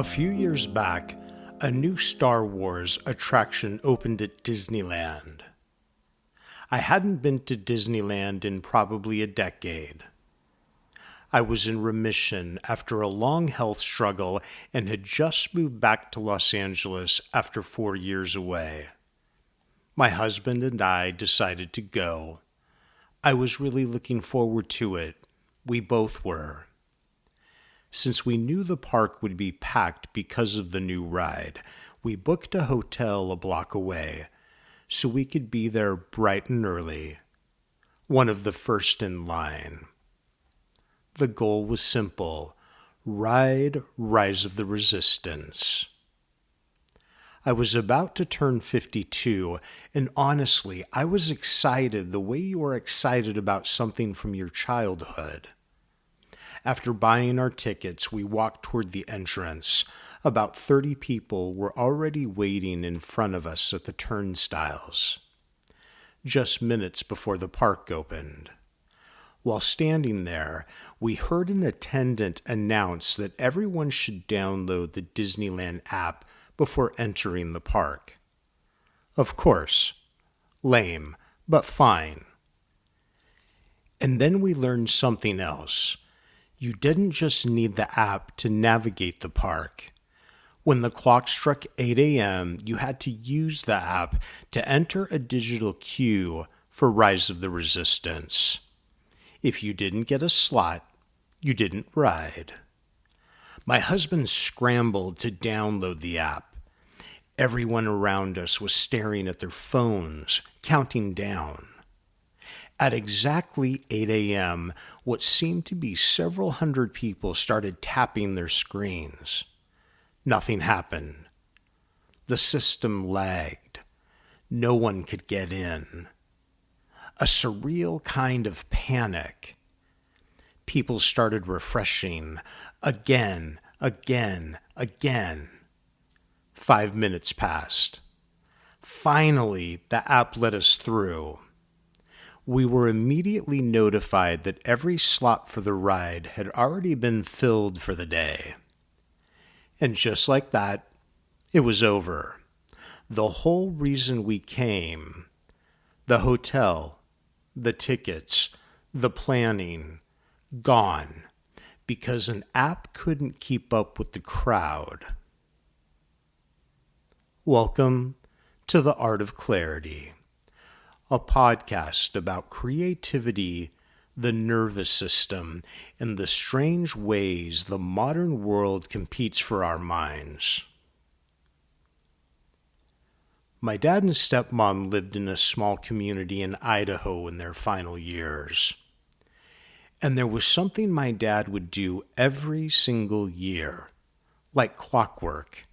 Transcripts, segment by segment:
A few years back, a new Star Wars attraction opened at Disneyland. I hadn't been to Disneyland in probably a decade. I was in remission after a long health struggle and had just moved back to Los Angeles after 4 years away. My husband and I decided to go. I was really looking forward to it. We both were. Since we knew the park would be packed because of the new ride, we booked a hotel a block away so we could be there bright and early, one of the first in line. The goal was simple: ride Rise of the Resistance. I was about to turn 52, and honestly, I was excited the way you are excited about something from your childhood. After buying our tickets, we walked toward the entrance. About 30 people were already waiting in front of us at the turnstiles, just minutes before the park opened. While standing there, we heard an attendant announce that everyone should download the Disneyland app before entering the park. Of course, lame, but fine. And then we learned something else. You didn't just need the app to navigate the park. When the clock struck 8 a.m., you had to use the app to enter a digital queue for Rise of the Resistance. If you didn't get a slot, you didn't ride. My husband scrambled to download the app. Everyone around us was staring at their phones, counting down. At exactly 8 a.m., what seemed to be several hundred people started tapping their screens. Nothing happened. The system lagged. No one could get in. A surreal kind of panic. People started refreshing again. 5 minutes passed. Finally, the app let us through. We were immediately notified that every slot for the ride had already been filled for the day. And just like that, it was over. The whole reason we came, the hotel, the tickets, the planning, gone, because an app couldn't keep up with the crowd. Welcome to The Art of Clarity, a podcast about creativity, the nervous system, and the strange ways the modern world competes for our minds. My dad and stepmom lived in a small community in Idaho in their final years. And there was something my dad would do every single year, like clockwork.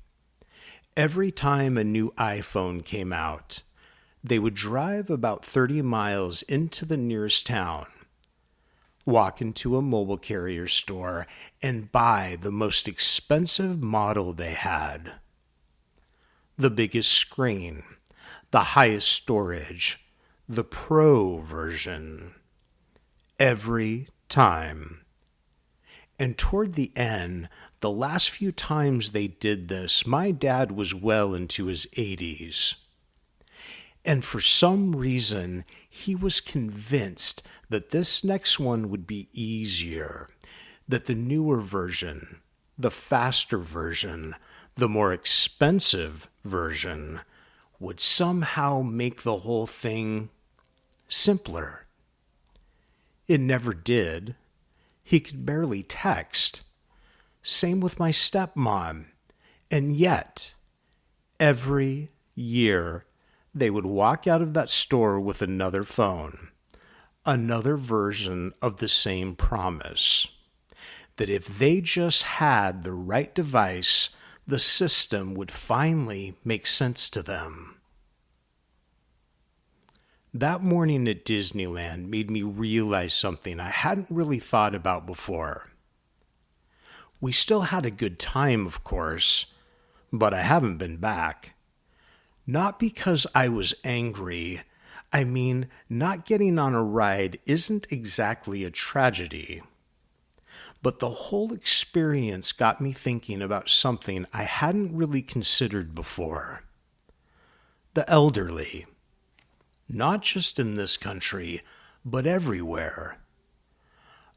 Every time a new iPhone came out, they would drive about 30 miles into the nearest town, walk into a mobile carrier store, and buy the most expensive model they had. The biggest screen, the highest storage, the Pro version. Every time. And toward the end, the last few times they did this, my dad was well into his 80s. And for some reason, he was convinced that this next one would be easier, that the newer version, the faster version, the more expensive version, would somehow make the whole thing simpler. It never did. He could barely text. Same with my stepmom. And yet, every year, they would walk out of that store with another phone, another version of the same promise, that if they just had the right device, the system would finally make sense to them. That morning at Disneyland made me realize something I hadn't really thought about before. We still had a good time, of course, but I haven't been back. Not because I was angry. I mean, not getting on a ride isn't exactly a tragedy. But the whole experience got me thinking about something I hadn't really considered before. The elderly. Not just in this country, but everywhere.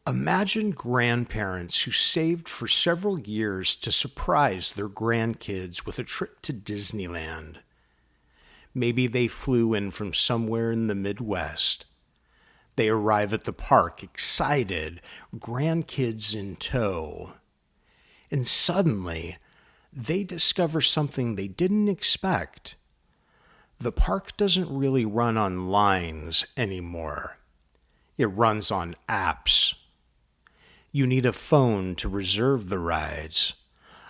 Imagine grandparents who saved for several years to surprise their grandkids with a trip to Disneyland. Maybe they flew in from somewhere in the Midwest. They arrive at the park excited, grandkids in tow. And suddenly, they discover something they didn't expect. The park doesn't really run on lines anymore. It runs on apps. You need a phone to reserve the rides,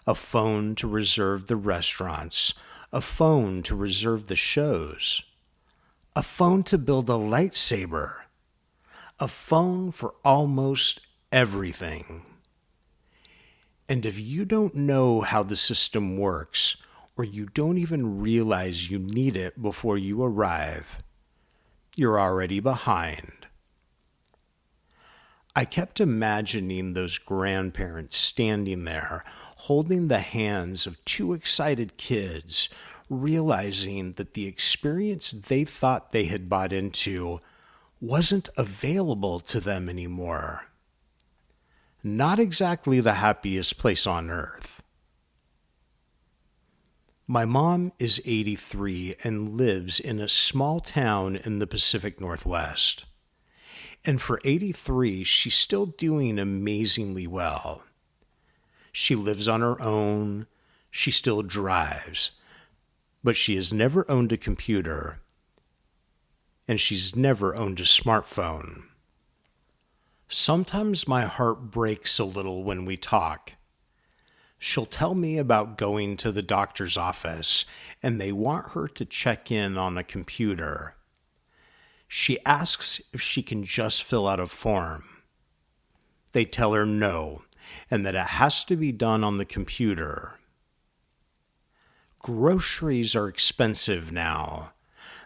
a phone to reserve the restaurants, a phone to reserve the shows, a phone to build a lightsaber, a phone for almost everything. And if you don't know how the system works, or you don't even realize you need it before you arrive, you're already behind. I kept imagining those grandparents standing there, holding the hands of two excited kids, realizing that the experience they thought they had bought into wasn't available to them anymore. Not exactly the happiest place on earth. My mom is 83 and lives in a small town in the Pacific Northwest. And for 83, she's still doing amazingly well. She lives on her own, she still drives, but she has never owned a computer, and she's never owned a smartphone. Sometimes my heart breaks a little when we talk. She'll tell me about going to the doctor's office, and they want her to check in on a computer. She asks if she can just fill out a form. They tell her no, and that it has to be done on the computer. Groceries are expensive now.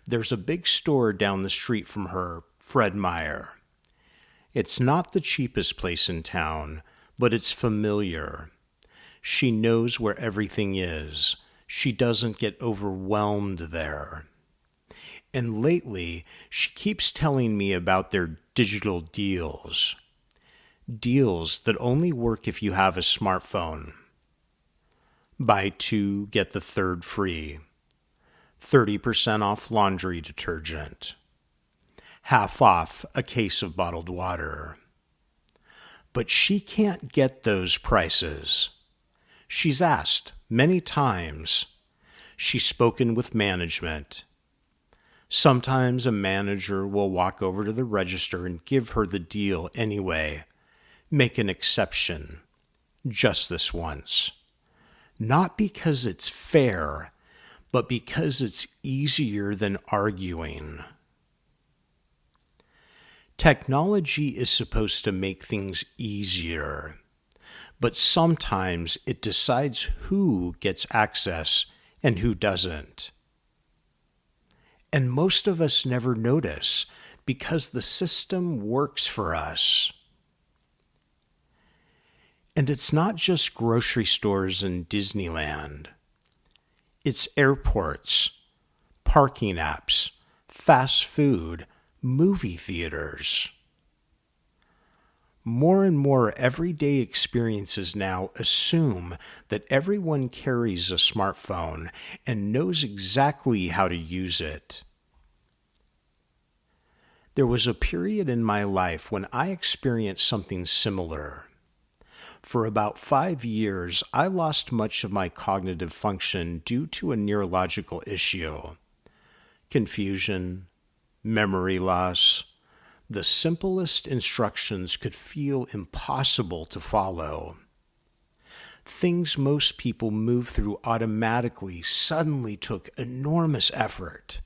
There's a big store down the street from her, Fred Meyer. It's not the cheapest place in town, but it's familiar. She knows where everything is. She doesn't get overwhelmed there. And lately, she keeps telling me about their digital deals. Deals that only work if you have a smartphone. Buy two, get the third free. 30% off laundry detergent. Half off a case of bottled water. But she can't get those prices. She's asked many times. She's spoken with management. Sometimes a manager will walk over to the register and give her the deal anyway. Make an exception. Just this once. Not because it's fair, but because it's easier than arguing. Technology is supposed to make things easier, but sometimes it decides who gets access and who doesn't. And most of us never notice because the system works for us. And it's not just grocery stores and Disneyland. It's airports, parking apps, fast food, movie theaters. More and more everyday experiences now assume that everyone carries a smartphone and knows exactly how to use it. There was a period in my life when I experienced something similar. For about 5 years, I lost much of my cognitive function due to a neurological issue. Confusion, memory loss. The simplest instructions could feel impossible to follow. Things most people move through automatically suddenly took enormous effort.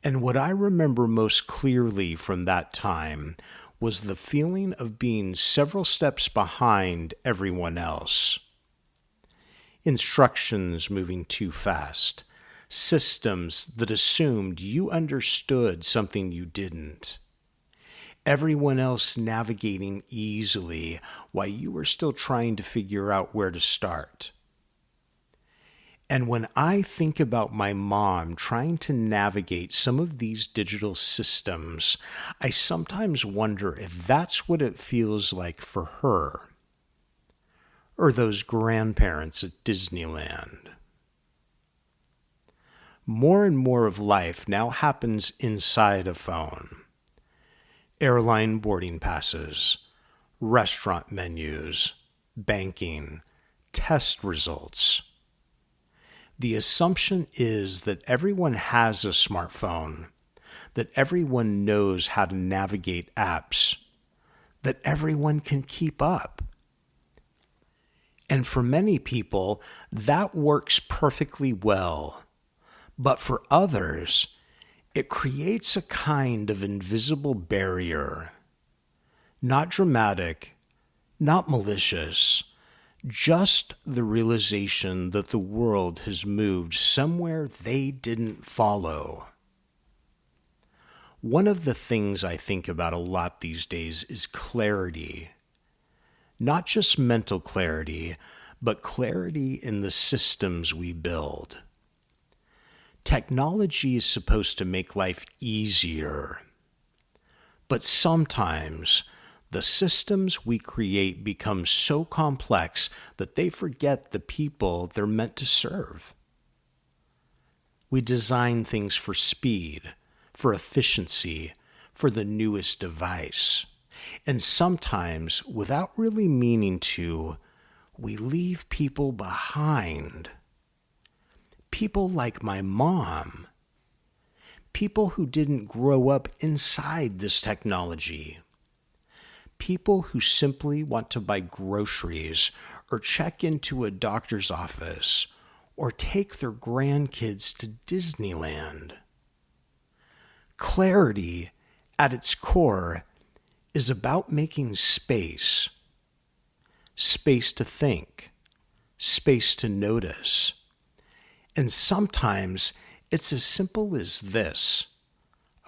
And what I remember most clearly from that time was the feeling of being several steps behind everyone else. Instructions moving too fast. Systems that assumed you understood something you didn't. everyone else navigating easily while you were still trying to figure out where to start. And when I think about my mom trying to navigate some of these digital systems, I sometimes wonder if that's what it feels like for her, or those grandparents at Disneyland. More and more of life now happens inside a phone. Airline boarding passes, restaurant menus, banking, test results. The assumption is that everyone has a smartphone, that everyone knows how to navigate apps, that everyone can keep up. And for many people, that works perfectly well. But for others, it creates a kind of invisible barrier. Not dramatic, not malicious, just the realization that the world has moved somewhere they didn't follow. One of the things I think about a lot these days is clarity. Not just mental clarity, but clarity in the systems we build. Technology is supposed to make life easier, but sometimes the systems we create become so complex that they forget the people they're meant to serve. We design things for speed, for efficiency, for the newest device. And sometimes, without really meaning to, we leave people behind. People like my mom. People who didn't grow up inside this technology. People who simply want to buy groceries or check into a doctor's office or take their grandkids to Disneyland. Clarity, at its core, is about making space. Space to think. Space to notice. And sometimes it's as simple as this.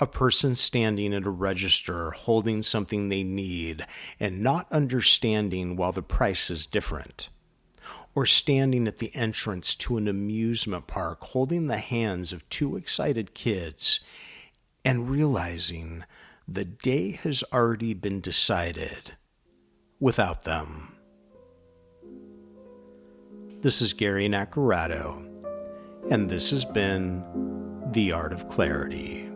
A person standing at a register holding something they need and not understanding while the price is different. Or standing at the entrance to an amusement park holding the hands of two excited kids and realizing the day has already been decided without them. This is Gary Naccarato, and this has been The Art of Clarity.